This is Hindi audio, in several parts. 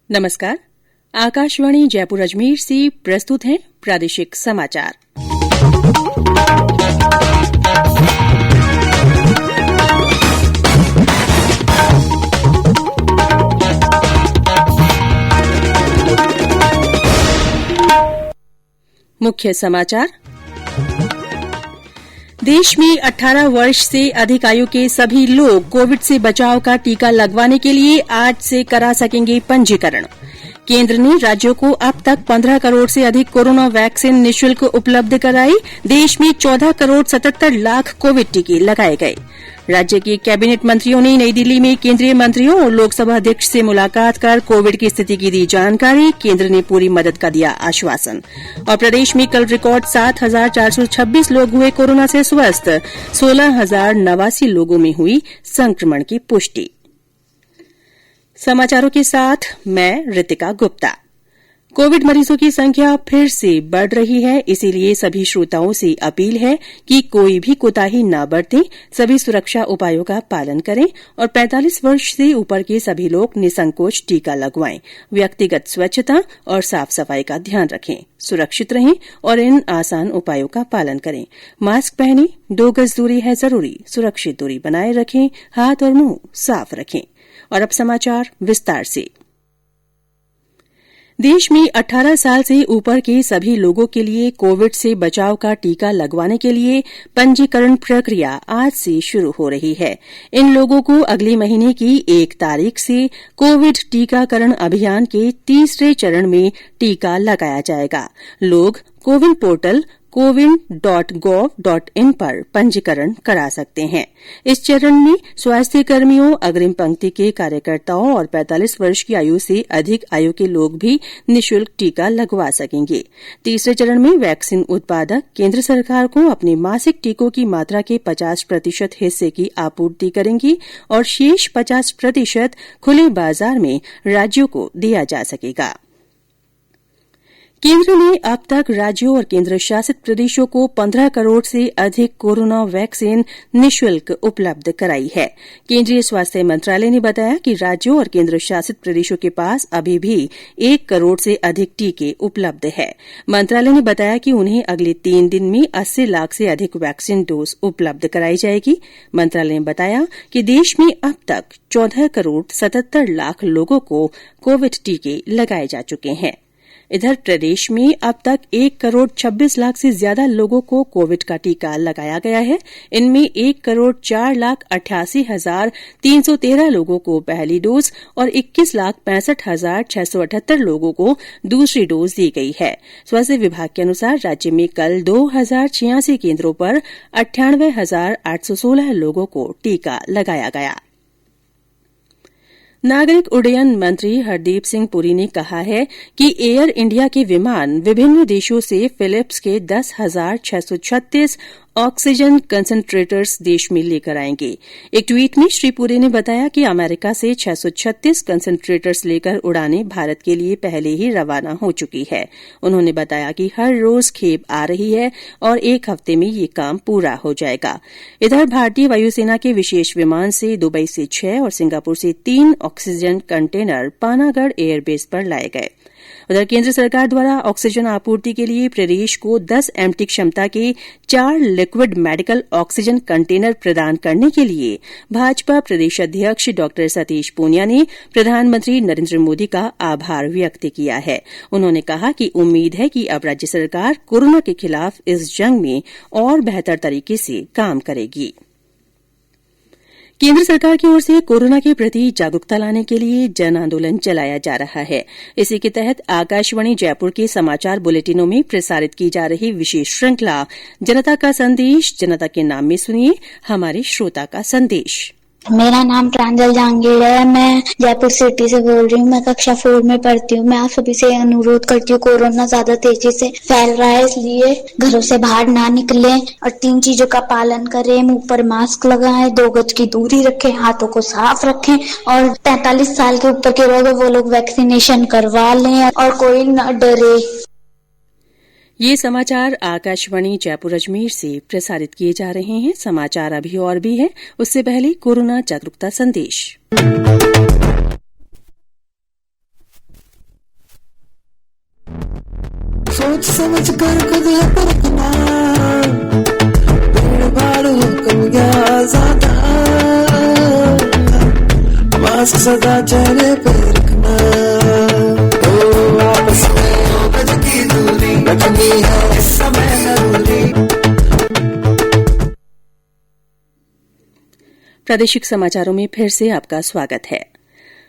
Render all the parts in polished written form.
नमस्कार। आकाशवाणी जयपुर अजमेर से प्रस्तुत हैं प्रादेशिक समाचार। मुख्य समाचार। देश में 18 वर्ष से अधिक आयु के सभी लोग कोविड से बचाव का टीका लगवाने के लिए आज से करा सकेंगे पंजीकरण। केंद्र ने राज्यों को अब तक 15 करोड़ से अधिक कोरोना वैक्सीन निःशुल्क उपलब्ध कराई। देश में 14 करोड़ 77 लाख कोविड टीके लगाए गए। राज्य के कैबिनेट मंत्रियों ने नई दिल्ली में केंद्रीय मंत्रियों और लोकसभा अध्यक्ष से मुलाकात कर कोविड की स्थिति की दी जानकारी। केंद्र ने पूरी मदद का दिया आश्वासन। और प्रदेश में कल रिकॉर्ड 7,426 लोग हुए कोरोना से स्वस्थ। 16,089 लोगों में हुई संक्रमण की पुष्टि। समाचारों के साथ मैं रितिका गुप्ता। कोविड मरीजों की संख्या फिर से बढ़ रही है, इसीलिए सभी श्रोताओं से अपील है कि कोई भी कोताही न बरतें, सभी सुरक्षा उपायों का पालन करें और 45 वर्ष से ऊपर के सभी लोग निसंकोच टीका लगवाएं। व्यक्तिगत स्वच्छता और साफ सफाई का ध्यान रखें, सुरक्षित रहें और इन आसान उपायों का पालन करें। मास्क पहनें, 2 गज दूरी है जरूरी, सुरक्षित दूरी बनाए रखें, हाथ और मुंह साफ रखें। और अब समाचार विस्तार से। देश में 18 साल से ऊपर के सभी लोगों के लिए कोविड से बचाव का टीका लगवाने के लिए पंजीकरण प्रक्रिया आज से शुरू हो रही है। इन लोगों को अगले महीने की 1 तारीख से कोविड टीकाकरण अभियान के तीसरे चरण में टीका लगाया जाएगा। लोग कोविन पोर्टल cowin.gov.in पर पंजीकरण करा सकते हैं। इस चरण में स्वास्थ्य कर्मियों, अग्रिम पंक्ति के कार्यकर्ताओं और 45 वर्ष की आयु से अधिक आयु के लोग भी निःशुल्क टीका लगवा सकेंगे। तीसरे चरण में वैक्सीन उत्पादक केंद्र सरकार को अपने मासिक टीकों की मात्रा के 50% हिस्से की आपूर्ति करेंगी और शेष 50% खुले बाजार में राज्यों को दिया जा सकेगा। केंद्र ने अब तक राज्यों और केंद्र शासित प्रदेशों को 15 करोड़ से अधिक कोरोना वैक्सीन निःशुल्क उपलब्ध कराई है। केंद्रीय स्वास्थ्य मंत्रालय ने बताया कि राज्यों और केंद्र शासित प्रदेशों के पास अभी भी 1 करोड़ से अधिक टीके उपलब्ध है। मंत्रालय ने बताया कि उन्हें अगले 3 दिन में 80 लाख से अधिक वैक्सीन डोज उपलब्ध कराई जाएगी। मंत्रालय ने बताया कि देश में अब तक 14 करोड़ 77 लाख लोगों को कोविड टीके लगाए जा चुके हैं। इधर प्रदेश में अब तक 1 करोड़ 26 लाख से ज्यादा लोगों को कोविड का टीका लगाया गया है। इनमें 1 करोड़ 4 लाख 88,313 लोगों को पहली डोज और 21 लाख 65,678 लोगों को दूसरी डोज दी गई है। स्वास्थ्य विभाग के अनुसार राज्य में कल 2,086 केंद्रों पर 98,816 लोगों को टीका लगाया गया। नागरिक उड्डयन मंत्री हरदीप सिंह पुरी ने कहा है कि एयर इंडिया के विमान विभिन्न देशों से फिलिप्स के 10,636 ऑक्सीजन कंसंट्रेटर्स देश में लेकर आएंगे। एक ट्वीट में श्री पुरी ने बताया कि अमेरिका से 636 कंसंट्रेटर्स लेकर उड़ानें भारत के लिए पहले ही रवाना हो चुकी है। उन्होंने बताया कि हर रोज खेप आ रही है और 1 हफ्ते में ये काम पूरा हो जाएगा। इधर भारतीय वायुसेना के विशेष विमान से दुबई से 6 और सिंगापुर से 3 ऑक्सीजन कंटेनर पानागढ़ एयरबेस पर लाए गए। उधर केंद्र सरकार द्वारा ऑक्सीजन आपूर्ति के लिए प्रदेश को 10 एमटी क्षमता के 4 लिक्विड मेडिकल ऑक्सीजन कंटेनर प्रदान करने के लिए भाजपा प्रदेश अध्यक्ष डॉ सतीश पूनिया ने प्रधानमंत्री नरेंद्र मोदी का आभार व्यक्त किया है। उन्होंने कहा कि उम्मीद है कि अब राज्य सरकार कोरोना के खिलाफ इस जंग में और बेहतर तरीके से काम करेगी। केंद्र सरकार की ओर से कोरोना के प्रति जागरूकता लाने के लिए जन आंदोलन चलाया जा रहा है। इसी के तहत आकाशवाणी जयपुर के समाचार बुलेटिनों में प्रसारित की जा रही विशेष श्रृंखला जनता का संदेश, जनता के नाम में सुनिए हमारे श्रोता का संदेश। मेरा नाम प्रांजल जहांगीर है। मैं जयपुर सिटी से बोल रही हूँ। मैं कक्षा 4 में पढ़ती हूँ। मैं आप सभी से अनुरोध करती हूँ, कोरोना ज्यादा तेजी से फैल रहा है, इसलिए घरों से बाहर ना निकलें और 3 चीजों का पालन करें। मुंह पर मास्क लगाएं, 2 गज की दूरी रखें, हाथों को साफ रखें और 45 साल के ऊपर के लोग वो लोग वैक्सीनेशन करवा लें और कोई न डरे। ये समाचार आकाशवाणी जयपुर अजमेर से प्रसारित किए जा रहे हैं। समाचार अभी और भी है, उससे पहले कोरोना जागरूकता संदेश। सोच समझ कर खुद है परखना, भीड़ भाड़ हो कम गया ज्यादा, मास्क सदा चेहरे पे रखना, आपस में हो गज की दूरी, रखनी है इस समय जरूरी। प्रादेशिक समाचारों में फिर से आपका स्वागत है।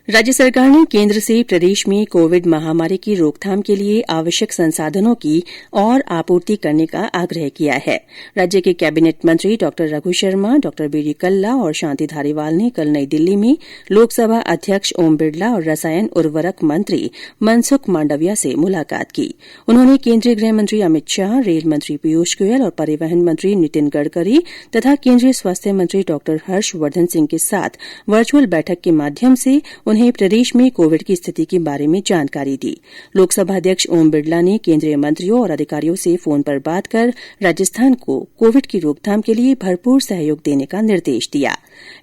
राज्य सरकार ने केंद्र से प्रदेश में कोविड महामारी की रोकथाम के लिए आवश्यक संसाधनों की और आपूर्ति करने का आग्रह किया है। राज्य के कैबिनेट मंत्री डॉ रघु शर्मा, डॉ बीडी कल्ला और शांति धारीवाल ने कल नई दिल्ली में लोकसभा अध्यक्ष ओम बिरला और रसायन उर्वरक मंत्री मनसुख मांडविया से मुलाकात की। उन्होंने केंद्रीय गृह मंत्री अमित शाह, रेल मंत्री पीयूष गोयल और परिवहन मंत्री नितिन गडकरी तथा केंद्रीय स्वास्थ्य मंत्री डॉ हर्षवर्धन सिंह के साथ वर्चुअल बैठक के माध्यम से उन्हें प्रदेश में कोविड की स्थिति के बारे में जानकारी दी। लोकसभा अध्यक्ष ओम बिरला ने केंद्रीय मंत्रियों और अधिकारियों से फोन पर बात कर राजस्थान को कोविड की रोकथाम के लिए भरपूर सहयोग देने का निर्देश दिया।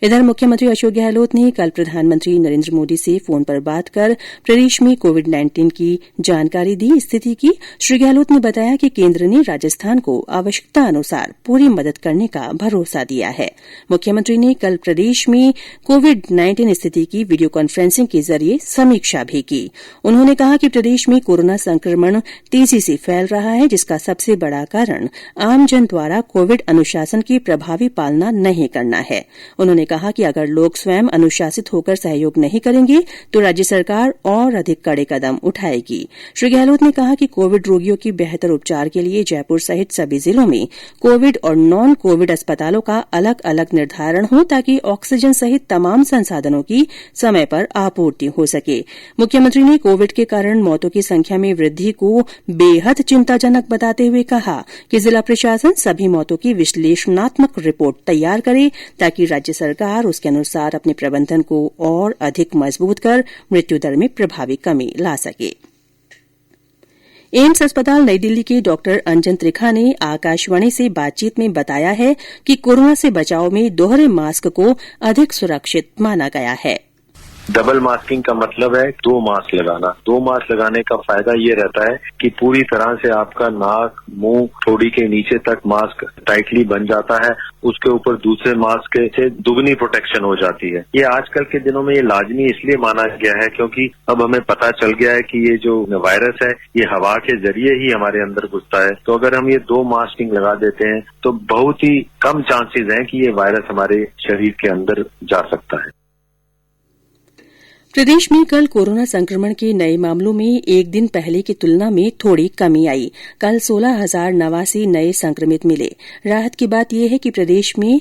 इधर मुख्यमंत्री अशोक गहलोत ने कल प्रधानमंत्री नरेंद्र मोदी से फोन पर बात कर प्रदेश में कोविड-19 की जानकारी दी। स्थिति की श्री गहलोत ने बताया कि केंद्र ने राजस्थान को आवश्यकता अनुसार पूरी मदद करने का भरोसा दिया है। मुख्यमंत्री ने कल प्रदेश में कोविड-19 स्थिति की वीडियो कॉन्फ्रेंसिंग के जरिए समीक्षा भी की। उन्होंने कहा कि प्रदेश में कोरोना संक्रमण तेजी से फैल रहा है, जिसका सबसे बड़ा कारण आमजन द्वारा कोविड अनुशासन की प्रभावी पालना नहीं करना है। उन्होंने कहा कि अगर लोग स्वयं अनुशासित होकर सहयोग नहीं करेंगे तो राज्य सरकार और अधिक कड़े कदम उठाएगी। श्री गहलोत ने कहा कि कोविड रोगियों की बेहतर उपचार के लिए जयपुर सहित सभी जिलों में कोविड और नॉन कोविड अस्पतालों का अलग अलग निर्धारण हो, ताकि ऑक्सीजन सहित तमाम संसाधनों की समय पर आपूर्ति हो सके। मुख्यमंत्री ने कोविड के कारण मौतों की संख्या में वृद्धि को बेहद चिंताजनक बताते हुए कहा कि जिला प्रशासन सभी मौतों की विश्लेषणात्मक रिपोर्ट तैयार करे, ताकि राज्य सरकार उसके अनुसार अपने प्रबंधन को और अधिक मजबूत कर मृत्यु दर में प्रभावी कमी ला सके। एम्स अस्पताल नई दिल्ली के डॉक्टर अंजन त्रिखा ने आकाशवाणी से बातचीत में बताया है कि कोरोना से बचाव में दोहरे मास्क को अधिक सुरक्षित माना गया है। डबल मास्किंग का मतलब है 2 मास्क लगाना। 2 मास्क लगाने का फायदा ये रहता है कि पूरी तरह से आपका नाक, मुंह, ठोड़ी के नीचे तक मास्क टाइटली बन जाता है। उसके ऊपर दूसरे मास्क से दुगनी प्रोटेक्शन हो जाती है। ये आजकल के दिनों में ये लाजमी इसलिए माना गया है क्योंकि अब हमें पता चल गया है कि ये जो वायरस है ये हवा के जरिए ही हमारे अंदर घुसता है। तो अगर हम ये 2 मास्किंग लगा देते हैं तो बहुत ही कम चांसेस हैं कि ये वायरस हमारे शरीर के अंदर जा सकता है। प्रदेश में कल कोरोना संक्रमण के नए मामलों में एक दिन पहले की तुलना में थोड़ी कमी आई। कल 16,089 नए संक्रमित मिले। राहत की बात यह है कि प्रदेश में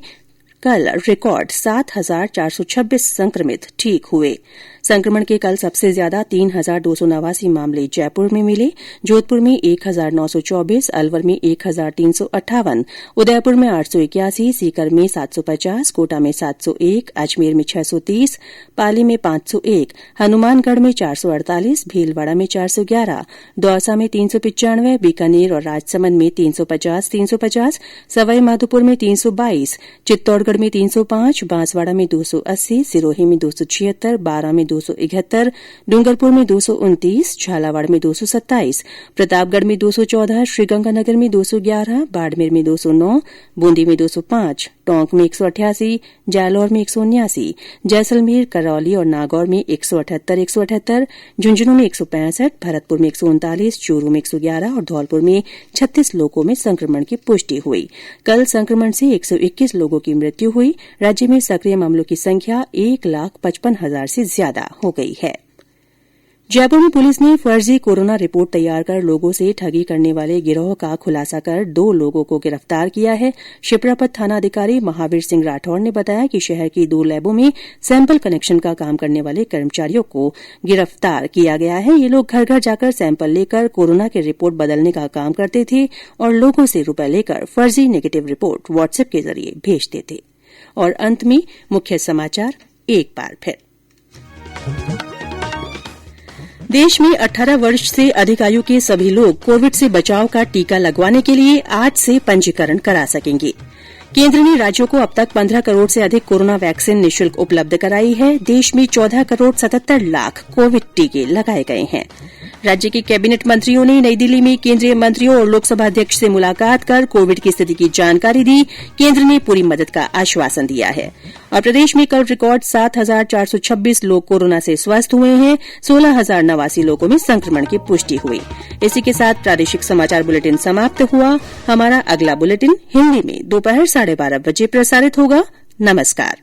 कल रिकॉर्ड 7,426 संक्रमित ठीक हुए। संक्रमण के कल सबसे ज्यादा 3,289 मामले जयपुर में मिले। जोधपुर में 1,924, अलवर में 1,358, उदयपुर में 881, सीकर में 750, कोटा में 701, अजमेर में 630, पाली में 501, हनुमानगढ़ में 448, भीलवाड़ा में 411, दौसा में 395, बीकानेर और राजसमंद में 350, सवाईमाधोपुर में 322, चित्तौड़गढ़ में 305, बांसवाड़ा में 280, सिरोही में 276, बारां में 271, डूंगरपुर में 229, झालावाड़ में 227, प्रतापगढ़ में 214, श्रीगंगानगर में 211, बाड़मेर में 209, बूंदी में 205, टोंक में 188, जालौर में 179, जैसलमेर, करौली और नागौर में 178, झुंझुनू में 165, भरतपुर में 139, चूरू में 111 और धौलपुर में 36 लोगों में संक्रमण की पुष्टि हुई। कल संक्रमण से 121 लोगों की मृत्यु हुई। राज्य में सक्रिय मामलों की संख्या 1,55,000 से ज्यादा हो गई है। जयपुर में पुलिस ने फर्जी कोरोना रिपोर्ट तैयार कर लोगों से ठगी करने वाले गिरोह का खुलासा कर 2 लोगों को गिरफ्तार किया है। शिप्रापत थानाधिकारी महावीर सिंह राठौड़ ने बताया कि शहर की 2 लैबों में सैंपल कनेक्शन का काम करने वाले कर्मचारियों को गिरफ्तार किया गया है। ये लोग घर घर जाकर सैंपल लेकर कोरोना की रिपोर्ट बदलने का काम करते थे और लोगों से रुपए लेकर फर्जी नेगेटिव रिपोर्ट व्हाट्सएप के जरिए भेजते थे। और अंत में मुख्य समाचार एक बार फिर। देश में 18 वर्ष से अधिक आयु के सभी लोग कोविड से बचाव का टीका लगवाने के लिए आज से पंजीकरण करा सकेंगे। केंद्र ने राज्यों को अब तक 15 करोड़ से अधिक कोरोना वैक्सीन निःशुल्क उपलब्ध कराई है। देश में 14 करोड़ 77 लाख कोविड टीके लगाए गए हैं। राज्य के कैबिनेट मंत्रियों ने नई दिल्ली में केंद्रीय मंत्रियों और लोकसभा अध्यक्ष से मुलाकात कर कोविड की स्थिति की जानकारी दी। केंद्र ने पूरी मदद का आश्वासन दिया है। और प्रदेश में कल रिकॉर्ड 7,426 लोग कोरोना से स्वस्थ हुए हैं। 16,089 लोगों में संक्रमण की पुष्टि हुई। इसी के साथ प्रादेशिक समाचार बुलेटिन समाप्त हुआ। हमारा अगला बुलेटिन हिन्दी में दोपहर 12:30 बजे प्रसारित होगा। नमस्कार।